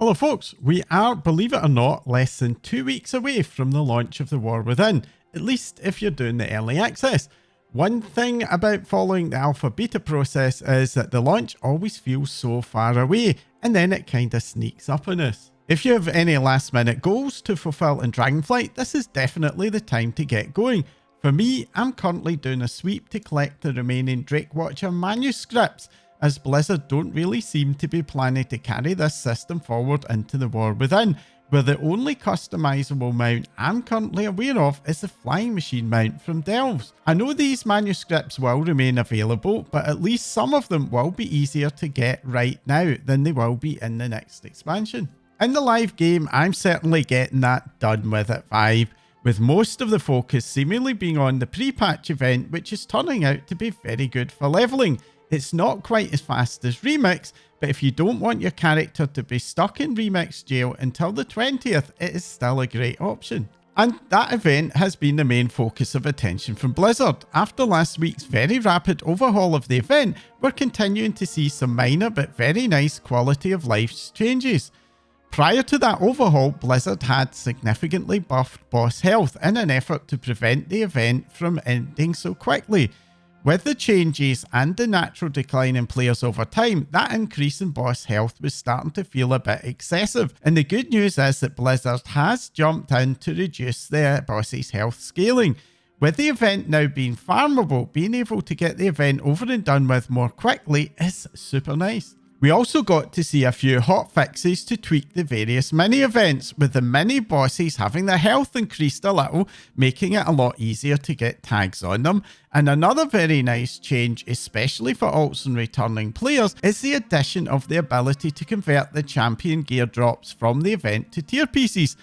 Hello folks, we are, believe it or not, less than 2 weeks away from the launch of The War Within, at least if you're doing the early access. One thing about following the alpha beta process is that the launch always feels so far away, and then it kinda sneaks up on us. If you have any last minute goals to fulfill in Dragonflight, this is definitely the time to get going. For me, I'm currently doing a sweep to collect the remaining Drakewatcher manuscripts, as Blizzard don't really seem to be planning to carry this system forward into The War Within, where the only customizable mount I'm currently aware of is the flying machine mount from Delves. I know these manuscripts will remain available, but at least some of them will be easier to get right now than they will be in the next expansion. In the live game, I'm certainly getting that done with it vibe, with most of the focus seemingly being on the pre-patch event, which is turning out to be very good for leveling. It's not quite as fast as Remix, but if you don't want your character to be stuck in Remix jail until the 20th, it is still a great option. And that event has been the main focus of attention from Blizzard. After last week's very rapid overhaul of the event, we're continuing to see some minor but very nice quality of life changes. Prior to that overhaul, Blizzard had significantly buffed boss health in an effort to prevent the event from ending so quickly. With the changes and the natural decline in players over time, that increase in boss health was starting to feel a bit excessive. And the good news is that Blizzard has jumped in to reduce their boss's health scaling. With the event now being farmable, being able to get the event over and done with more quickly is super nice. We also got to see a few hot fixes to tweak the various mini events, with the mini bosses having their health increased a little, making it a lot easier to get tags on them. And another very nice change, especially for alts and returning players, is the addition of the ability to convert the champion gear drops from the event to tier pieces.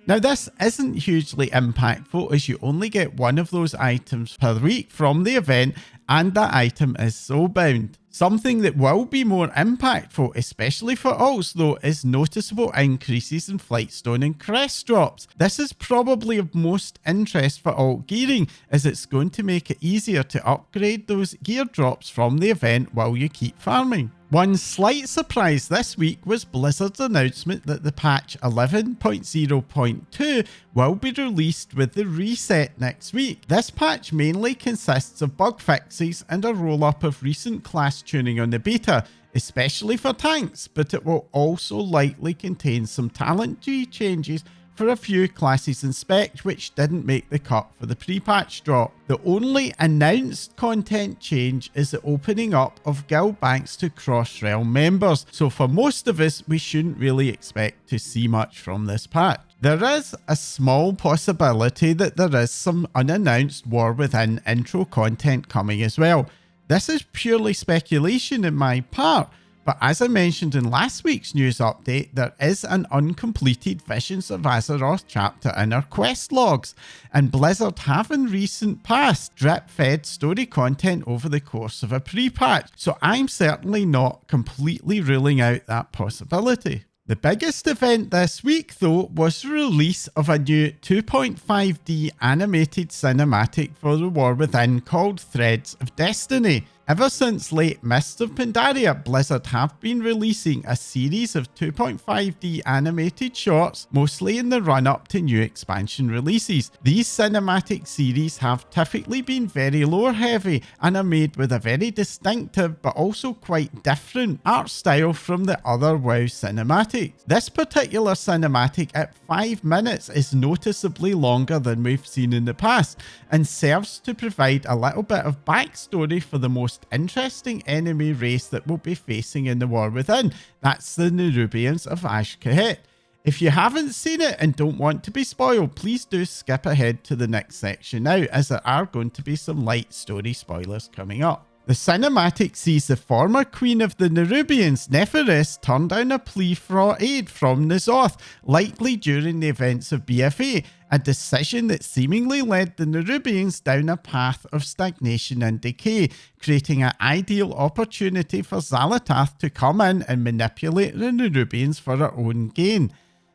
Now this isn't hugely impactful, as you only get one of those items per week from the event, and that item is soulbound. Something that will be more impactful, especially for alts though, is noticeable increases in Flightstone and crest drops. This is probably of most interest for alt gearing, as it's going to make it easier to upgrade those gear drops from the event while you keep farming. One slight surprise this week was Blizzard's announcement that the patch 11.0.2 will be released with the reset next week. This patch mainly consists of bug fixes and a roll-up of recent class tuning on the beta, especially for tanks, but it will also likely contain some talent tree changes for a few classes and specs which didn't make the cut for the pre-patch drop. The only announced content change is the opening up of guild banks to cross-realm members, so for most of us we shouldn't really expect to see much from this patch. There is a small possibility that there is some unannounced War Within intro content coming as well. This is purely speculation in my part, but as I mentioned in last week's news update, there is an uncompleted Visions of Azeroth chapter in our quest logs, and Blizzard have in recent past drip-fed story content over the course of a pre-patch, so I'm certainly not completely ruling out that possibility. The biggest event this week though was the release of a new 2.5D animated cinematic for The War Within called Threads of Destiny. Ever since late Mists of Pandaria, Blizzard have been releasing a series of 2.5D animated shorts, mostly in the run-up to new expansion releases. These cinematic series have typically been very lore-heavy and are made with a very distinctive but also quite different art style from the other WoW cinematics. This particular cinematic at 5 minutes is noticeably longer than we've seen in the past, and serves to provide a little bit of backstory for the most interesting enemy race that we'll be facing in The War Within. That's the Nerubians of Ashkahet. If you haven't seen it and don't want to be spoiled, please do skip ahead to the next section now, as there are going to be some light story spoilers coming up. The cinematic sees the former queen of the Nerubians, Neferis, turn down a plea for aid from N'Zoth, likely during the events of BFA, a decision that seemingly led the Nerubians down a path of stagnation and decay, creating an ideal opportunity for Xal'atath to come in and manipulate the Nerubians for her own gain.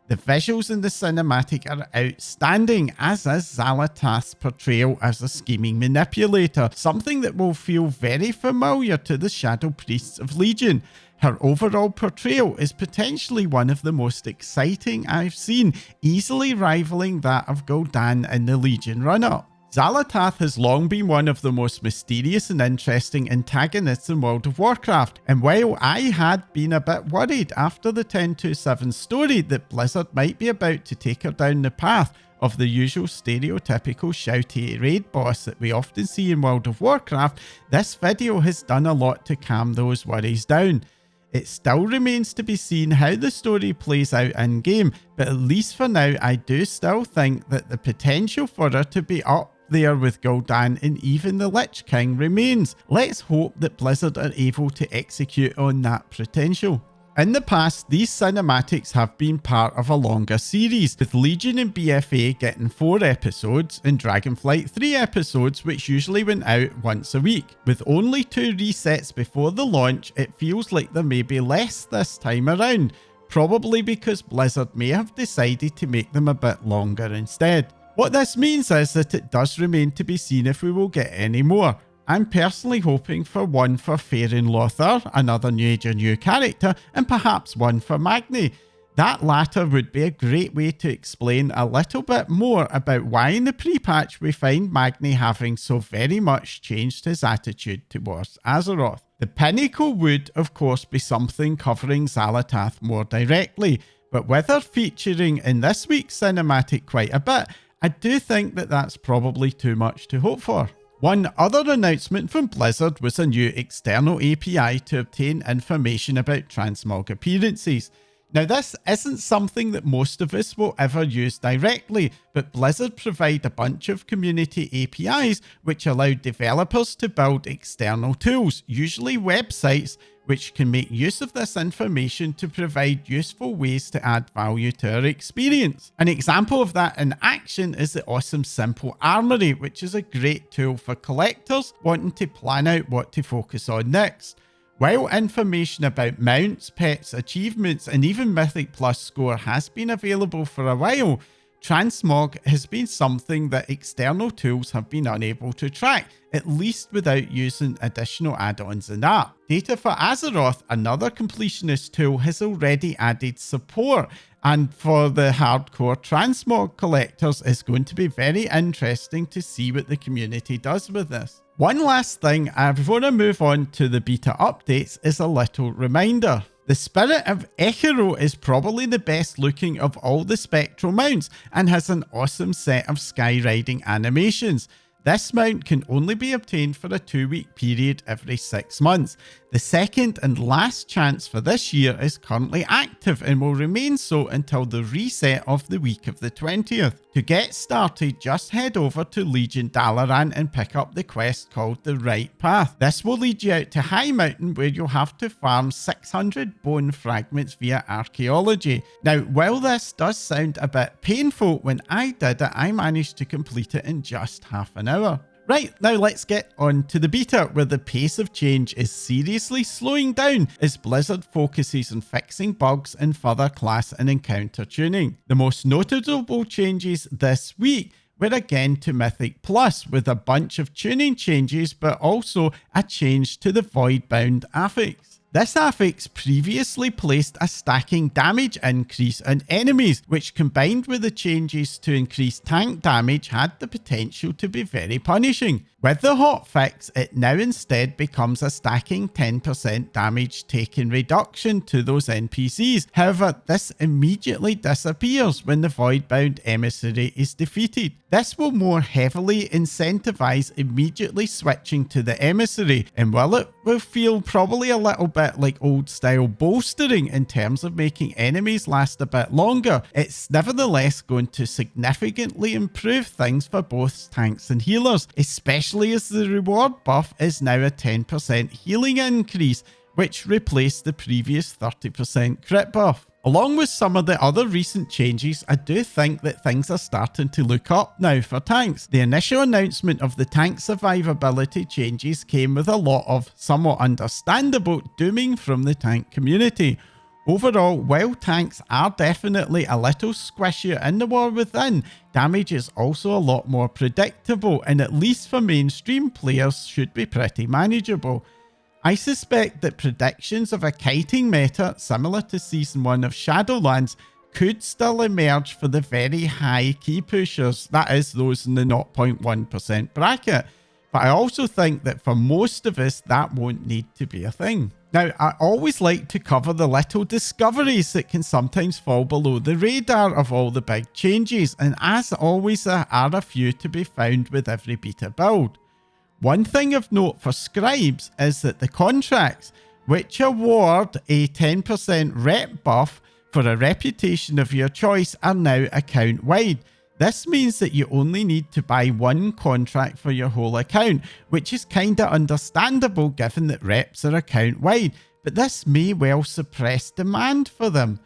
The visuals in the cinematic are outstanding, as is Xal'atath's portrayal as a scheming manipulator, something that will feel very familiar to the Shadow Priests of Legion. Her overall portrayal is potentially one of the most exciting I've seen, easily rivaling that of Gul'dan in the Legion run-up. Xal'atath has long been one of the most mysterious and interesting antagonists in World of Warcraft, and while I had been a bit worried after the 10.2.7 story that Blizzard might be about to take her down the path of the usual stereotypical shouty raid boss that we often see in World of Warcraft, this video has done a lot to calm those worries down. It still remains to be seen how the story plays out in-game, but at least for now I do still think that the potential for her to be up there with Gul'dan and even the Lich King remains. Let's hope that Blizzard are able to execute on that potential. In the past, these cinematics have been part of a longer series, with Legion and BFA getting 4 episodes and Dragonflight 3 episodes, which usually went out once a week. With only 2 resets before the launch, it feels like there may be less this time around, probably because Blizzard may have decided to make them a bit longer instead. What this means is that it does remain to be seen if we will get any more. I'm personally hoping for one for Farin Lothar, another New Age or new character, and perhaps one for Magni. That latter would be a great way to explain a little bit more about why in the pre-patch we find Magni having so very much changed his attitude towards Azeroth. The pinnacle would, of course, be something covering Xal'atath more directly, but with her featuring in this week's cinematic quite a bit, I do think that that's probably too much to hope for. One other announcement from Blizzard was a new external API to obtain information about Transmog appearances. Now this isn't something that most of us will ever use directly, but Blizzard provide a bunch of community APIs which allow developers to build external tools, usually websites, which can make use of this information to provide useful ways to add value to our experience. An example of that in action is the awesome Simple Armory, which is a great tool for collectors wanting to plan out what to focus on next. While information about mounts, pets, achievements, and even Mythic Plus score has been available for a while, Transmog has been something that external tools have been unable to track, at least without using additional add-ons in that. Data for Azeroth, another completionist tool, has already added support, and for the hardcore Transmog collectors, it's going to be very interesting to see what the community does with this. One last thing before I move on to the beta updates is a little reminder. The Spirit of Eche'ro is probably the best looking of all the spectral mounts and has an awesome set of skyriding animations. This mount can only be obtained for a 2-week period every 6 months. The second and last chance for this year is currently active and will remain so until the reset of the week of the 20th. To get started, just head over to Legion Dalaran and pick up the quest called The Right Path. This will lead you out to High Mountain where you'll have to farm 600 bone fragments via archaeology. Now, while this does sound a bit painful, when I did it, I managed to complete it in just half an hour. Right, now let's get on to the beta, where the pace of change is seriously slowing down as Blizzard focuses on fixing bugs and further class and encounter tuning. The most notable changes this week were again to Mythic Plus, with a bunch of tuning changes, but also a change to the Voidbound Affix. This affix previously placed a stacking damage increase on enemies, which combined with the changes to increase tank damage had the potential to be very punishing. With the hotfix, it now instead becomes a stacking 10% damage taken reduction to those NPCs. However, this immediately disappears when the Voidbound emissary is defeated. This will more heavily incentivize immediately switching to the emissary, and while it will feel probably a little bit like old style bolstering in terms of making enemies last a bit longer, it's nevertheless going to significantly improve things for both tanks and healers, especially as the reward buff is now a 10% healing increase, which replaced the previous 30% crit buff. Along with some of the other recent changes, I do think that things are starting to look up now for tanks. The initial announcement of the tank survivability changes came with a lot of somewhat understandable dooming from the tank community. Overall, while tanks are definitely a little squishier in the War Within, damage is also a lot more predictable and at least for mainstream players should be pretty manageable. I suspect that predictions of a kiting meta similar to Season 1 of Shadowlands could still emerge for the very high key pushers, that is those in the 0.1% bracket. But I also think that for most of us that won't need to be a thing. Now, I always like to cover the little discoveries that can sometimes fall below the radar of all the big changes, and as always there are a few to be found with every beta build. One thing of note for scribes is that the contracts, which award a 10% rep buff for a reputation of your choice, are now account wide. This means that you only need to buy one contract for your whole account, which is kinda understandable given that reps are account wide, but this may well suppress demand for them.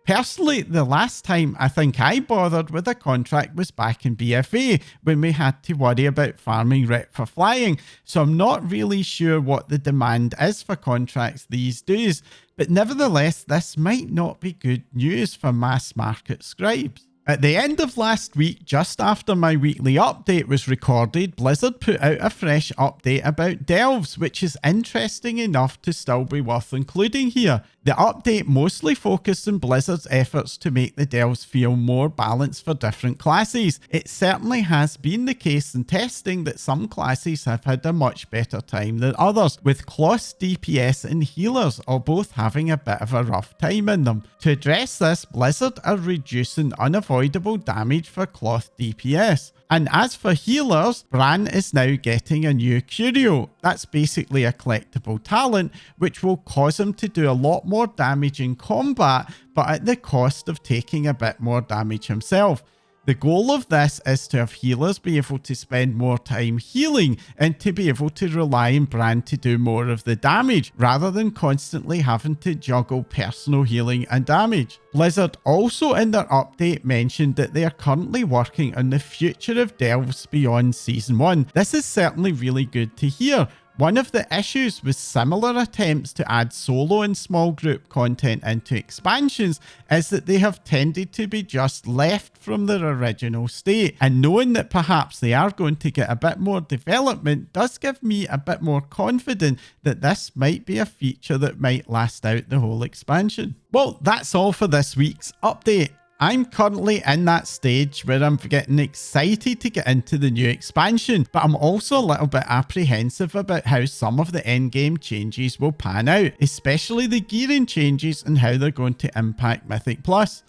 Personally, the last time I think I bothered with a contract was back in BFA when we had to worry about farming rep for flying, so I'm not really sure what the demand is for contracts these days, but nevertheless this might not be good news for mass market scribes. At the end of last week, just after my weekly update was recorded, Blizzard put out a fresh update about delves, which is interesting enough to still be worth including here. The update mostly focused on Blizzard's efforts to make the delves feel more balanced for different classes. It certainly has been the case in testing that some classes have had a much better time than others, with Cloth DPS and healers all both having a bit of a rough time in them. To address this, Blizzard are reducing unavoidable damage for Cloth DPS. And as for healers, Bran is now getting a new Eche'ro. That's basically a collectible talent, which will cause him to do a lot more damage in combat, but at the cost of taking a bit more damage himself. The goal of this is to have healers be able to spend more time healing and to be able to rely on Bran to do more of the damage, rather than constantly having to juggle personal healing and damage. Blizzard also in their update mentioned that they are currently working on the future of delves beyond Season 1. This is certainly really good to hear. One of the issues with similar attempts to add solo and small group content into expansions is that they have tended to be just left from their original state, and knowing that perhaps they are going to get a bit more development does give me a bit more confidence that this might be a feature that might last out the whole expansion. Well, that's all for this week's update. I'm currently in that stage where I'm getting excited to get into the new expansion, but I'm also a little bit apprehensive about how some of the endgame changes will pan out, especially the gearing changes and how they're going to impact Mythic Plus.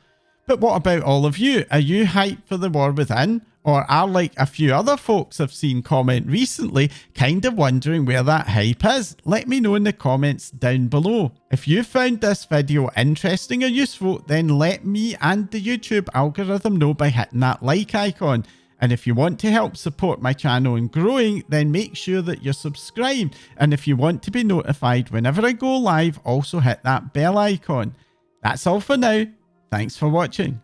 But what about all of you? Are you hyped for the War Within? Or are, like a few other folks I've seen comment recently, kind of wondering where that hype is? Let me know in the comments down below. If you found this video interesting or useful, then let me and the YouTube algorithm know by hitting that like icon. And if you want to help support my channel in growing, then make sure that you're subscribed. And if you want to be notified whenever I go live, also hit that bell icon. That's all for now. Thanks for watching.